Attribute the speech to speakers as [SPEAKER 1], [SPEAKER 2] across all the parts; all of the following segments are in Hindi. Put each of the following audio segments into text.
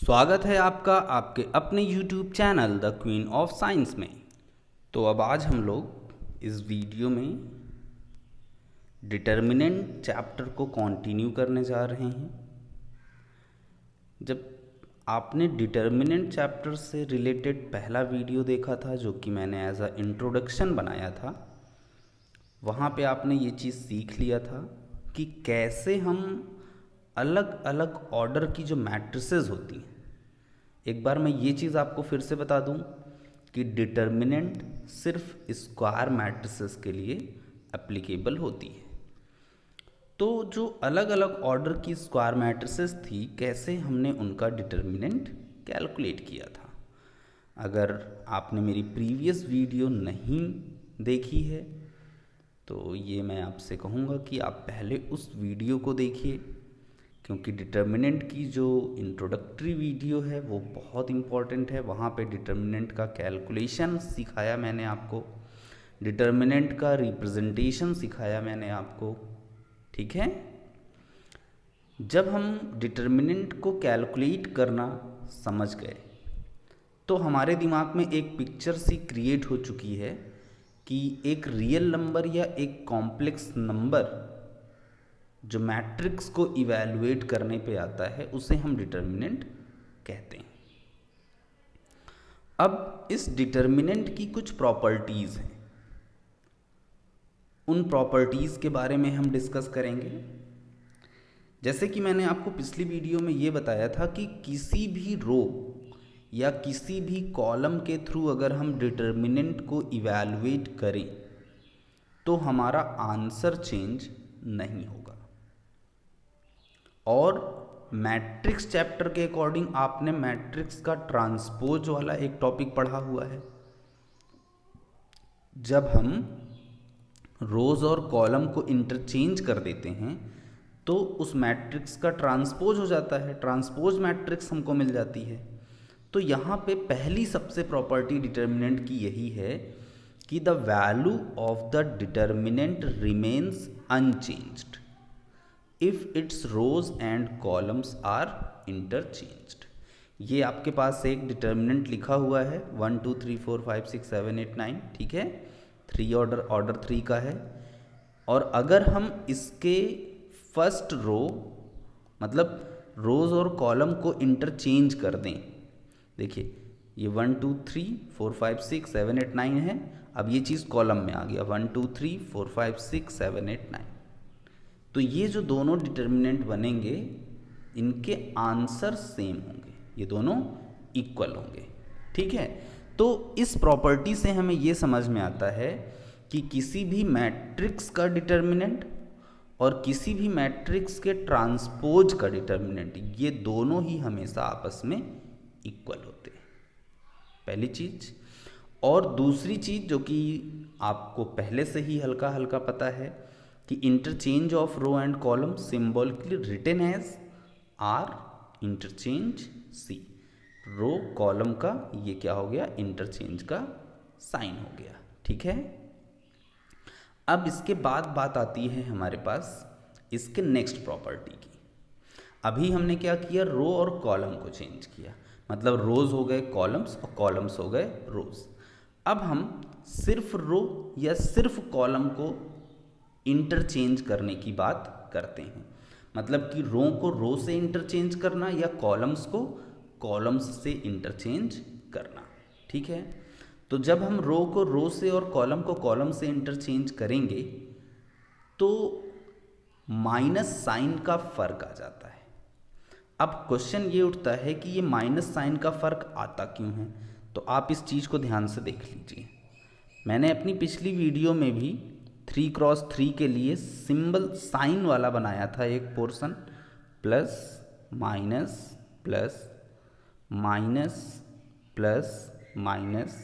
[SPEAKER 1] स्वागत है आपका आपके अपने YouTube channel the queen of science में। तो अब आज हम लोग इस वीडियो में डिटर्मिनेंट चैप्टर को कंटिन्यू करने जा रहे हैं। जब आपने डिटर्मिनेंट चैप्टर से रिलेटेड पहला वीडियो देखा था जो कि मैंने एज अ इंट्रोडक्शन बनाया था, वहाँ पे आपने ये चीज़ सीख लिया था कि कैसे हम अलग अलग ऑर्डर की जो मैट्रिसेस होती हैं। एक बार मैं ये चीज़ आपको फिर से बता दूं कि डिटर्मिनेंट सिर्फ स्क्वायर मैट्रिसेस के लिए एप्लीकेबल होती है। तो जो अलग अलग ऑर्डर की स्क्वायर मैट्रिसेस थी, कैसे हमने उनका डिटर्मिनेंट कैलकुलेट किया था। अगर आपने मेरी प्रीवियस वीडियो नहीं देखी है तो ये मैं आपसे कहूँगा कि आप पहले उस वीडियो को देखिए, क्योंकि डिटर्मिनेंट की जो इंट्रोडक्टरी वीडियो है वो बहुत इम्पॉर्टेंट है। वहाँ पे डिटर्मिनेंट का कैलकुलेशन सिखाया मैंने आपको, डिटर्मिनेंट का रिप्रेजेंटेशन सिखाया मैंने आपको, ठीक है। जब हम डिटर्मिनेंट को कैलकुलेट करना समझ गए तो हमारे दिमाग में एक पिक्चर सी क्रिएट हो चुकी है कि एक रियल नंबर या एक कॉम्प्लेक्स नंबर जो मैट्रिक्स को इवैल्यूएट करने पे आता है उसे हम डिटर्मिनेंट कहते हैं। अब इस डिटर्मिनेंट की कुछ प्रॉपर्टीज हैं, उन प्रॉपर्टीज के बारे में हम डिस्कस करेंगे। जैसे कि मैंने आपको पिछली वीडियो में ये बताया था कि किसी भी रो या किसी भी कॉलम के थ्रू अगर हम डिटर्मिनेंट को इवैल्यूएट करें तो हमारा आंसर चेंज नहीं होगा। और मैट्रिक्स चैप्टर के अकॉर्डिंग आपने मैट्रिक्स का ट्रांसपोज वाला एक टॉपिक पढ़ा हुआ है। जब हम रोज और कॉलम को इंटरचेंज कर देते हैं तो उस मैट्रिक्स का ट्रांसपोज हो जाता है, ट्रांसपोज मैट्रिक्स हमको मिल जाती है। तो यहाँ पे पहली सबसे प्रॉपर्टी डिटर्मिनेंट की यही है कि the value of the determinant remains unchanged if its rows and columns are interchanged. ये आपके पास एक डिटर्मिनेंट लिखा हुआ है 1 2 3 4 5 6 7 8 9, ठीक है, ऑर्डर 3 का है। और अगर हम इसके फर्स्ट रो मतलब रोज और कॉलम को इंटरचेंज कर दें, देखिए ये 1 2 3 4 5 6 7 8 9 है। अब ये चीज़ कॉलम में आ गया 1 2 3 4 5 6 7 8 9। तो ये जो दोनों डिटर्मिनेंट बनेंगे इनके आंसर सेम होंगे, ये दोनों इक्वल होंगे, ठीक है। तो इस प्रॉपर्टी से हमें ये समझ में आता है कि किसी भी मैट्रिक्स का डिटर्मिनेंट और किसी भी मैट्रिक्स के ट्रांसपोज का डिटर्मिनेंट, ये दोनों ही हमेशा आपस में इक्वल होते हैं, पहली चीज। और दूसरी चीज जो कि आपको पहले से ही हल्का हल्का पता है कि interchange of row and column symbolically written as R interchange C. Row column का ये क्या हो गया, इंटरचेंज का साइन हो गया, ठीक है। अब इसके बाद बात आती है हमारे पास इसके नेक्स्ट प्रॉपर्टी की। अभी हमने क्या किया, रो और कॉलम को चेंज किया, मतलब रोज हो गए कॉलम्स और कॉलम्स हो गए रोज। अब हम सिर्फ रो या सिर्फ कॉलम को इंटरचेंज करने की बात करते हैं, मतलब कि रो को रो से इंटरचेंज करना या कॉलम्स को कॉलम्स से इंटरचेंज करना, ठीक है। तो जब हम रो को रो से और कॉलम को कॉलम से इंटरचेंज करेंगे तो माइनस साइन का फर्क आ जाता है। अब क्वेश्चन ये उठता है कि ये माइनस साइन का फर्क आता क्यों है, तो आप इस चीज़ को ध्यान से देख लीजिए। मैंने अपनी पिछली वीडियो में भी 3x3 के लिए सिंबल साइन वाला बनाया था एक portion, plus minus plus minus plus minus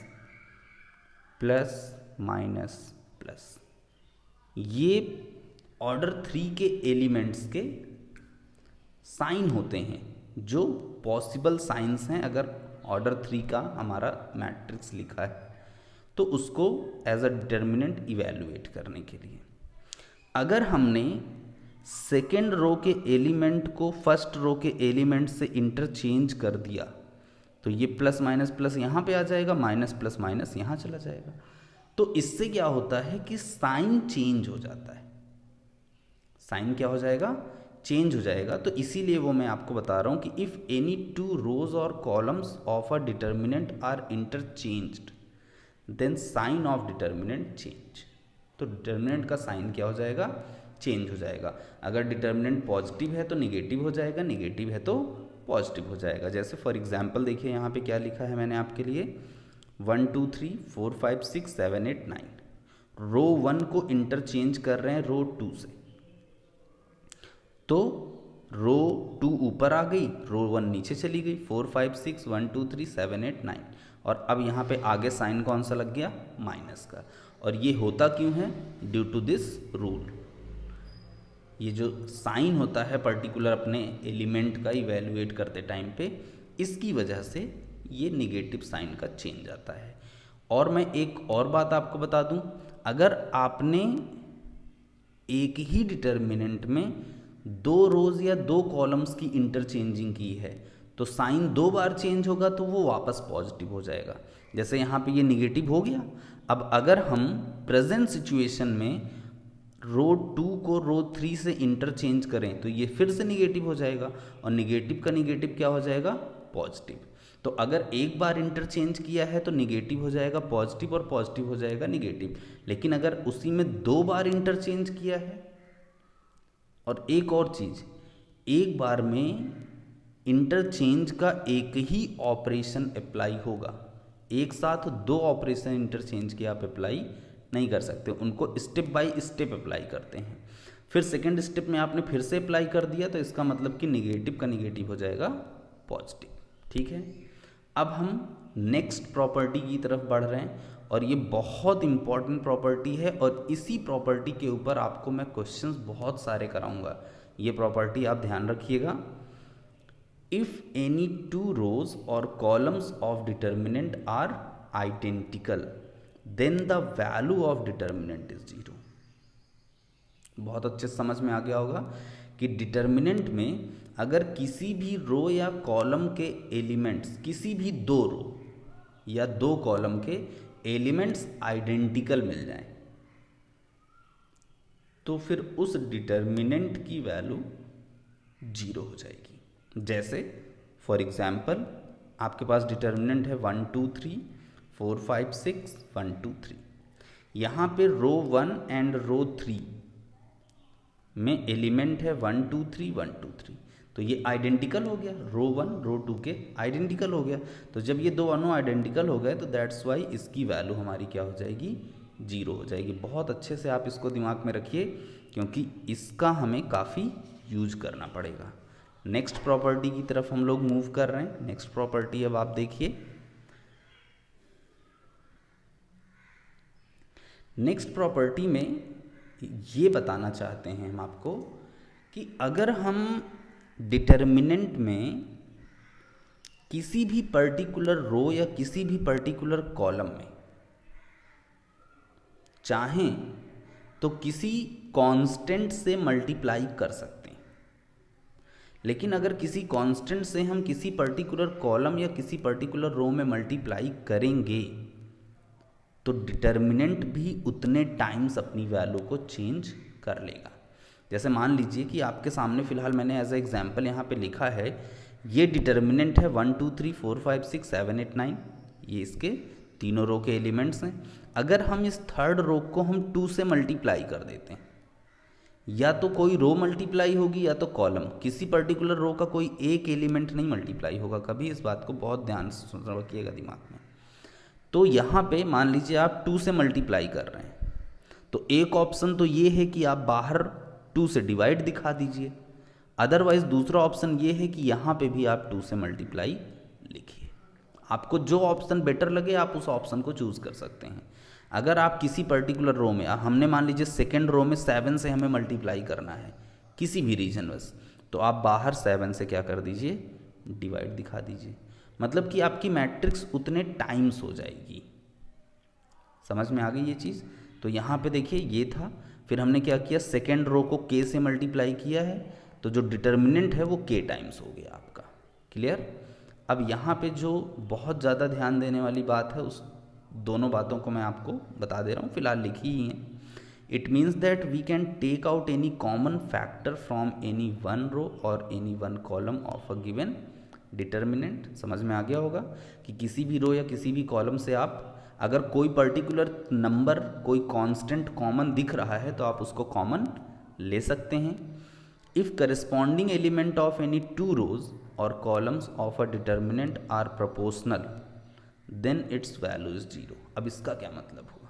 [SPEAKER 1] plus minus plus. ये ऑर्डर 3 के एलिमेंट्स के साइन होते हैं जो पॉसिबल साइंस हैं। अगर ऑर्डर 3 का हमारा मैट्रिक्स लिखा है तो उसको एज अ डिटर्मिनेंट इवैल्यूएट करने के लिए अगर हमने सेकेंड रो के एलिमेंट को फर्स्ट रो के एलिमेंट से इंटरचेंज कर दिया तो ये प्लस माइनस प्लस यहाँ पे आ जाएगा, माइनस प्लस माइनस यहाँ चला जाएगा। तो इससे क्या होता है कि साइन चेंज हो जाता है, साइन क्या हो जाएगा, चेंज हो जाएगा। तो इसीलिए वो मैं आपको बता रहा हूँ कि इफ़ एनी टू रोज और columns of a determinant are interchanged then sign of determinant change. तो डिटर्मिनेंट का साइन क्या हो जाएगा, चेंज हो जाएगा। अगर डिटर्मिनेंट पॉजिटिव है तो निगेटिव हो जाएगा, निगेटिव है तो पॉजिटिव हो जाएगा। जैसे फॉर एग्जांपल देखिए यहाँ पे क्या लिखा है मैंने आपके लिए, 1 2 3 4 5 6 7 8 9 रो 1 को इंटरचेंज कर रहे हैं रो 2 से, तो रो 2 ऊपर आ गई, रो 1 नीचे चली गई, 4 5 6 1 2 3 7 8 9। और अब यहाँ पे आगे साइन कौन सा लग गया, माइनस का। और ये होता क्यों है, ड्यू टू दिस रूल। ये जो साइन होता है पर्टिकुलर अपने एलिमेंट का इवेल्युएट करते टाइम पे, इसकी वजह से ये निगेटिव साइन का चेंज आता है। और मैं एक और बात आपको बता दूं, अगर आपने एक ही डिटर्मिनेंट में 2 रोज या 2 कॉलम्स की इंटरचेंजिंग की है तो साइन 2 बार चेंज होगा तो वो वापस पॉजिटिव हो जाएगा। जैसे यहाँ पे ये निगेटिव हो गया। अब अगर हम प्रेजेंट सिचुएशन में रो 2 को रो 3 से इंटरचेंज करें तो ये फिर से निगेटिव हो जाएगा, और निगेटिव का निगेटिव क्या हो जाएगा, पॉजिटिव। तो अगर एक बार इंटरचेंज किया है तो निगेटिव हो जाएगा पॉजिटिव, और पॉजिटिव हो जाएगा निगेटिव। लेकिन अगर उसी में 2 बार इंटरचेंज किया है, और एक और चीज़, एक बार में इंटरचेंज का एक ही ऑपरेशन अप्लाई होगा, एक साथ 2 ऑपरेशन इंटरचेंज के आप अप्लाई नहीं कर सकते, उनको स्टेप बाय स्टेप अप्लाई करते हैं। फिर सेकंड स्टेप में आपने फिर से अप्लाई कर दिया तो इसका मतलब कि निगेटिव का निगेटिव हो जाएगा पॉजिटिव। ठीक है, अब हम नेक्स्ट प्रॉपर्टी की तरफ बढ़ रहे हैं, और ये बहुत इंपॉर्टेंट प्रॉपर्टी है, और इसी प्रॉपर्टी के ऊपर आपको मैं क्वेश्चंस बहुत सारे कराऊंगा। ये प्रॉपर्टी आप ध्यान रखिएगा। इफ एनी 2 रोज और columns of determinant are identical then the value of determinant is 0। बहुत अच्छे समझ में आ गया होगा कि डिटर्मिनेंट में अगर किसी भी रो या कॉलम के एलिमेंट्स, किसी भी 2 रो या 2 कॉलम के एलिमेंट्स आइडेंटिकल मिल जाएं तो फिर उस डिटर्मिनेंट की वैल्यू 0 हो जाएगी। जैसे फॉर एग्जाम्पल आपके पास डिटर्मिनेंट है 1 2 3 4 5 6 1 2 3। यहाँ पे रो 1 एंड रो 3 में एलिमेंट है 1 2 3 1 2 3, तो ये आइडेंटिकल हो गया, रो 1 रो 2 के आइडेंटिकल हो गया। तो जब ये दोनों आइडेंटिकल हो गए तो दैट्स वाई इसकी वैल्यू हमारी क्या हो जाएगी, 0 हो जाएगी। बहुत अच्छे से आप इसको दिमाग में रखिए क्योंकि इसका हमें काफ़ी यूज करना पड़ेगा। नेक्स्ट प्रॉपर्टी की तरफ हम लोग मूव कर रहे हैं। नेक्स्ट प्रॉपर्टी अब आप देखिए, नेक्स्ट प्रॉपर्टी में ये बताना चाहते हैं हम आपको कि अगर हम डिटर्मिनेंट में किसी भी पर्टिकुलर रो या किसी भी पर्टिकुलर कॉलम में चाहें तो किसी कांस्टेंट से मल्टीप्लाई कर सकते हैं, लेकिन अगर किसी कांस्टेंट से हम किसी पर्टिकुलर कॉलम या किसी पर्टिकुलर रो में मल्टीप्लाई करेंगे तो डिटर्मिनेंट भी उतने टाइम्स अपनी वैल्यू को चेंज कर लेगा। जैसे मान लीजिए कि आपके सामने फिलहाल मैंने एज ए एग्जाम्पल यहाँ पे लिखा है, ये डिटर्मिनेंट है 1 2 3 4 5 6 7 8 9, ये इसके तीनों रो के एलिमेंट्स हैं। अगर हम इस थर्ड रो को हम 2 से मल्टीप्लाई कर देते हैं, या तो कोई रो मल्टीप्लाई होगी या तो कॉलम, किसी पर्टिकुलर रो का कोई एक एलिमेंट नहीं मल्टीप्लाई होगा कभी। इस बात को बहुत ध्यान से रखिएगा दिमाग में। तो यहाँ पे मान लीजिए आप 2 से मल्टीप्लाई कर रहे हैं, तो एक ऑप्शन तो ये है कि आप बाहर 2 से डिवाइड दिखा दीजिए, अदरवाइज दूसरा ऑप्शन ये है कि यहाँ पे भी आप 2 से मल्टीप्लाई लिखिए। आपको जो ऑप्शन बेटर लगे आप उस ऑप्शन को चूज़ कर सकते हैं। अगर आप किसी पर्टिकुलर रो में, हमने मान लीजिए सेकेंड रो में 7 से हमें मल्टीप्लाई करना है किसी भी रीजन बस, तो आप बाहर 7 से क्या कर दीजिए, डिवाइड दिखा दीजिए। मतलब कि आपकी मैट्रिक्स उतने टाइम्स हो जाएगी। समझ में आ गई ये चीज़। तो यहाँ पे देखिए ये था फिर हमने क्या किया, सेकेंड रो को k से मल्टीप्लाई किया है, तो जो डिटर्मिनेंट है वो k टाइम्स हो गया आपका। क्लियर। अब यहाँ पे जो बहुत ज़्यादा ध्यान देने वाली बात है, उस दोनों बातों को मैं आपको बता दे रहा हूँ, फिलहाल लिखी ही हैं। It means that we can take out any common factor from any one row or any one column of a given determinant. समझ में आ गया होगा कि किसी भी रो या किसी भी कॉलम से आप अगर कोई पर्टिकुलर नंबर, कोई कांस्टेंट कॉमन दिख रहा है तो आप उसको कॉमन ले सकते हैं। If corresponding element of any two rows और columns of a determinant are proportional then its value is 0। अब इसका क्या मतलब हुआ,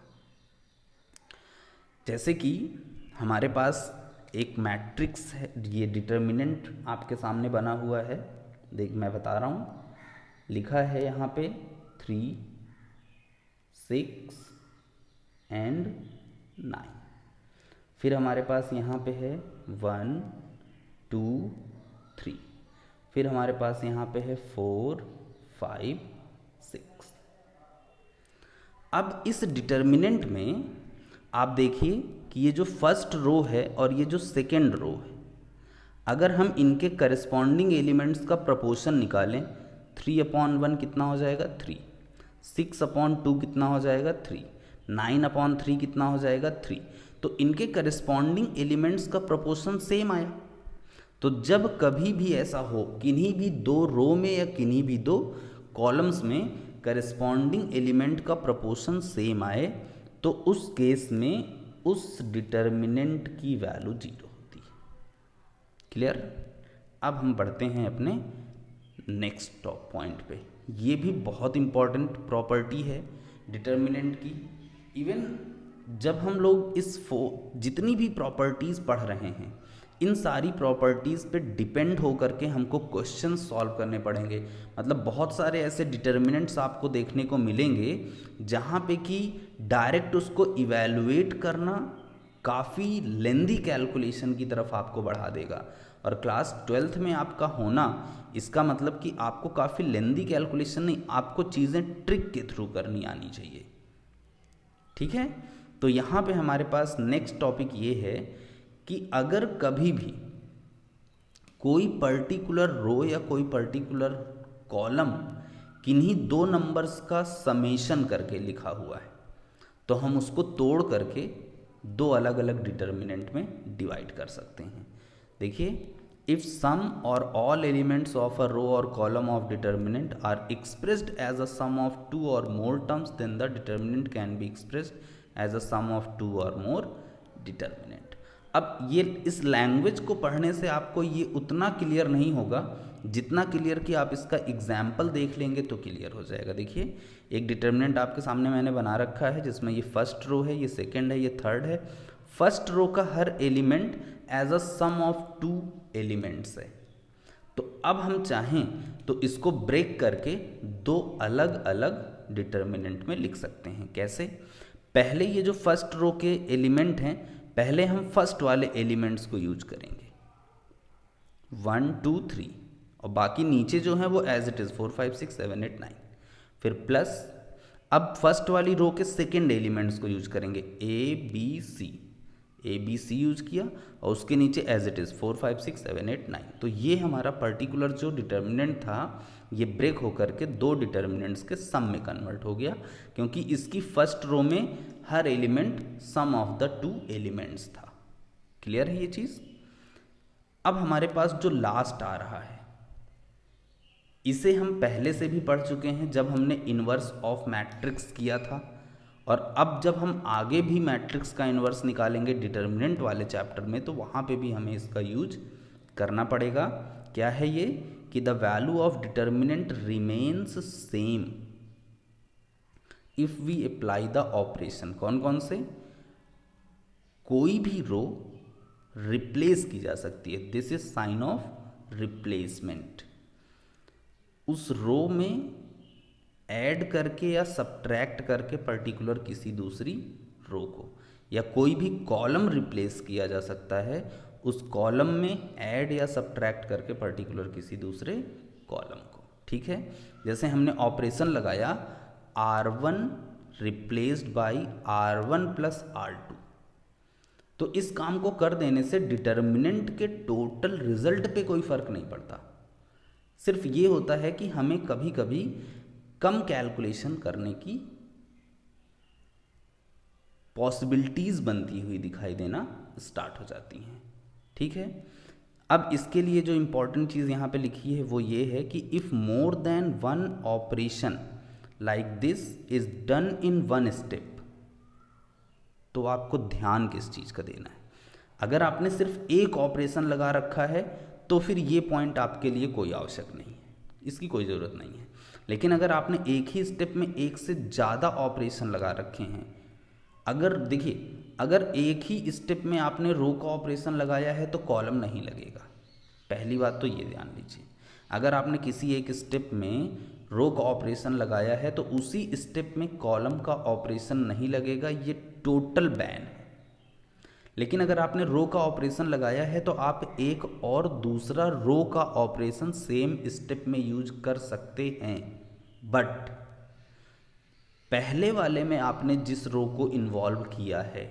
[SPEAKER 1] जैसे कि हमारे पास एक मैट्रिक्स है, ये डिटर्मिनेंट आपके सामने बना हुआ है। देख मैं बता रहा हूँ, लिखा है यहाँ पे 3, 6 एंड 9। फिर हमारे पास यहाँ पे है 1, 2, 3। फिर हमारे पास यहाँ पे है 4, 5, 6। अब इस डिटर्मिनेंट में आप देखिए कि ये जो फर्स्ट रो है और ये जो सेकेंड रो है, अगर हम इनके करस्पॉन्डिंग एलिमेंट्स का प्रपोर्शन निकालें, 3/1 कितना हो जाएगा 3, 6/2 कितना हो जाएगा 3, 9/3 कितना हो जाएगा 3। तो इनके करस्पॉन्डिंग एलिमेंट्स का प्रपोर्शन सेम आया। तो जब कभी भी ऐसा हो, किन्हीं भी दो रो में या किन्हीं भी दो कॉलम्स में करस्पॉन्डिंग एलिमेंट का प्रपोर्शन सेम आए, तो उस केस में उस डिटर्मिनेंट की वैल्यू 0 होती है। क्लियर। अब हम बढ़ते हैं अपने नेक्स्ट टॉप पॉइंट पे। ये भी बहुत इंपॉर्टेंट प्रॉपर्टी है डिटर्मिनेंट की। इवन जब हम लोग जितनी भी प्रॉपर्टीज़ पढ़ रहे हैं, इन सारी प्रॉपर्टीज़ पे डिपेंड हो करके हमको क्वेश्चन सॉल्व करने पड़ेंगे। मतलब बहुत सारे ऐसे डिटर्मिनेंट्स आपको देखने को मिलेंगे जहाँ पे कि डायरेक्ट उसको इवैल्यूएट करना काफ़ी लेंदी कैलकुलेशन की तरफ आपको बढ़ा देगा। और क्लास 12th में आपका होना, इसका मतलब कि आपको काफ़ी लेंदी कैलकुलेशन नहीं, आपको चीज़ें ट्रिक के थ्रू करनी आनी चाहिए। ठीक है। तो यहाँ पे हमारे पास नेक्स्ट टॉपिक ये है कि अगर कभी भी कोई पर्टिकुलर रो या कोई पर्टिकुलर कॉलम किन्हीं दो नंबर्स का समेशन करके लिखा हुआ है, तो हम उसको तोड़ करके दो अलग अलग डिटर्मिनेंट में डिवाइड कर सकते हैं। देखिए, if some or all elements of a row or column of determinant are expressed as a sum of two or more terms, then the determinant can be expressed as a sum of two or more determinant. अब ये इस लैंग्वेज को पढ़ने से आपको ये उतना क्लियर नहीं होगा जितना क्लियर कि आप इसका एग्जाम्पल देख लेंगे तो क्लियर हो जाएगा। देखिए, एक डिटर्मिनेंट आपके सामने मैंने बना रखा है जिसमें ये फर्स्ट रो है, ये सेकंड है, ये थर्ड है। फर्स्ट रो का हर element as a sum of two elements है। तो अब हम चाहें तो इसको ब्रेक करके दो अलग अलग डिटर्मिनेंट में लिख सकते हैं। कैसे? पहले ये जो फर्स्ट रो के एलिमेंट हैं, पहले हम फर्स्ट वाले एलिमेंट्स को यूज करेंगे 1, 2, 3, और बाकी नीचे जो है वो एज इट इज़ 4, 5, 6, 7, 8, 9। फिर प्लस अब फर्स्ट वाली रो के सेकेंड एलिमेंट्स को यूज करेंगे ए बी सी यूज किया, और उसके नीचे एज इट इज़ 4, 5, 6, 7, 8, 9। तो ये हमारा पर्टिकुलर जो डिटर्मिनेंट था, ये ब्रेक होकर के दो डिटर्मिनेंट्स के सम में कन्वर्ट हो गया, क्योंकि इसकी फर्स्ट रो में हर element sum of the two elements था। क्लियर है ये चीज़? अब हमारे पास जो लास्ट आ रहा है, इसे हम पहले से भी पढ़ चुके हैं जब हमने इन्वर्स ऑफ मैट्रिक्स किया था, और अब जब हम आगे भी मैट्रिक्स का इन्वर्स निकालेंगे डिटर्मिनेंट वाले चैप्टर में, तो वहाँ पे भी हमें इसका यूज करना पड़ेगा। क्या है ये? कि the value of determinant remains same if we apply the operation. कौन कौन से? कोई भी रो रिप्लेस की जा सकती है, this is sine of replacement. उस रो में ऐड करके या सब्ट्रैक्ट करके पर्टिकुलर किसी दूसरी रो को, या कोई भी कॉलम रिप्लेस किया जा सकता है उस कॉलम में ऐड या सब्ट्रैक्ट करके पर्टिकुलर किसी दूसरे कॉलम को। ठीक है। जैसे हमने ऑपरेशन लगाया R1 replaced by R1 plus R2, तो इस काम को कर देने से डिटर्मिनेंट के टोटल रिजल्ट पे कोई फ़र्क नहीं पड़ता। सिर्फ ये होता है कि हमें कभी कभी कम कैलकुलेशन करने की पॉसिबिलिटीज़ बनती हुई दिखाई देना स्टार्ट हो जाती हैं। ठीक है, अब इसके लिए जो इम्पोर्टेंट चीज़ यहाँ पे लिखी है वो ये है कि if more than one operation like this is done in one step, तो आपको ध्यान किस चीज़ का देना है। अगर आपने सिर्फ एक ऑपरेशन लगा रखा है तो फिर ये पॉइंट आपके लिए कोई आवश्यक नहीं है, इसकी कोई ज़रूरत नहीं है। लेकिन अगर आपने एक ही स्टेप में एक से ज़्यादा ऑपरेशन लगा रखे हैं, अगर देखिए, अगर एक ही स्टेप में आपने रो का ऑपरेशन लगाया है तो कॉलम नहीं लगेगा। पहली बात तो ये ध्यान दीजिए, अगर आपने किसी एक स्टेप में रो का ऑपरेशन लगाया है तो उसी स्टेप में कॉलम का ऑपरेशन नहीं लगेगा, ये टोटल बैन है। लेकिन अगर आपने रो का ऑपरेशन लगाया है तो आप एक और दूसरा रो का ऑपरेशन सेम स्टेप में यूज कर सकते हैं, बट पहले वाले में आपने जिस रो को इन्वॉल्व किया है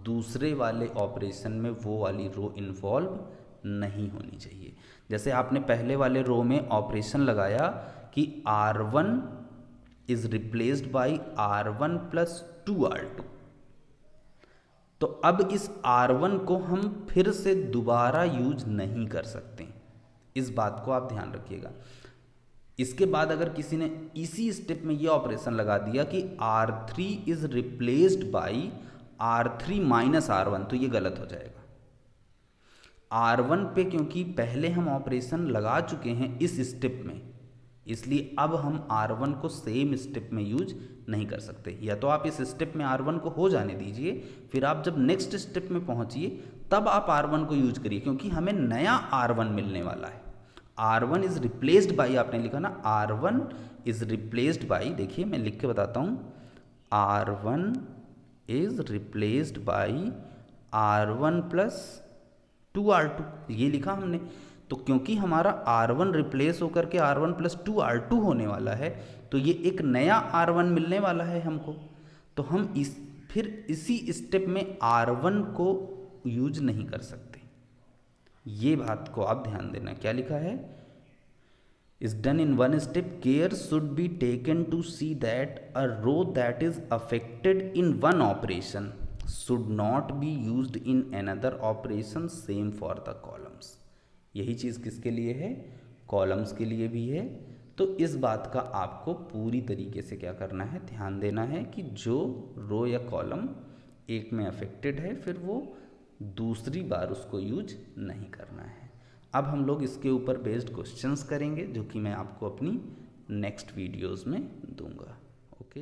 [SPEAKER 1] दूसरे वाले ऑपरेशन में वो वाली रो इन्वॉल्व नहीं होनी चाहिए। जैसे आपने पहले वाले रो में ऑपरेशन लगाया कि R1 is replaced by R1 plus 2R2, तो अब इस R1 को हम फिर से दोबारा यूज नहीं कर सकते, इस बात को आप ध्यान रखिएगा। इसके बाद अगर किसी ने इसी स्टेप में ये ऑपरेशन लगा दिया कि R3 is replaced by R3 minus R1, तो ये गलत हो जाएगा। R1 पे क्योंकि पहले हम ऑपरेशन लगा चुके हैं इस स्टेप में, इसलिए अब हम R1 को सेम स्टेप में यूज नहीं कर सकते। या तो आप इस स्टेप में R1 को हो जाने दीजिए, फिर आप जब नेक्स्ट स्टेप में पहुंचिए तब आप R1 को यूज करिए, क्योंकि हमें नया R1 मिलने वाला है। R1 इज रिप्लेस्ड बाई, आपने लिखा ना R1 इज रिप्लेस्ड बाई, देखिए मैं लिख के बताता हूँ, R1 is replaced by R1 plus 2R2, ये लिखा हमने। तो क्योंकि हमारा R1 रिप्लेस होकर के R1 प्लस 2R2 होने वाला है, तो ये एक नया R1 मिलने वाला है हमको, तो हम फिर इसी स्टेप में R1 को यूज नहीं कर सकते। ये बात को आप ध्यान देना, क्या लिखा है, is done in one step, care should be taken to see that a row that is affected in one operation should not be used in another operation, same for the columns। यही चीज़ किसके लिए है, कॉलम्स के लिए भी है। तो इस बात का आपको पूरी तरीके से क्या करना है, ध्यान देना है कि जो रो या कॉलम एक में अफेक्टेड है फिर वो दूसरी बार उसको यूज नहीं करना है। अब हम लोग इसके ऊपर बेस्ड क्वेश्चंस करेंगे जो कि मैं आपको अपनी नेक्स्ट वीडियोस में दूंगा। ओके।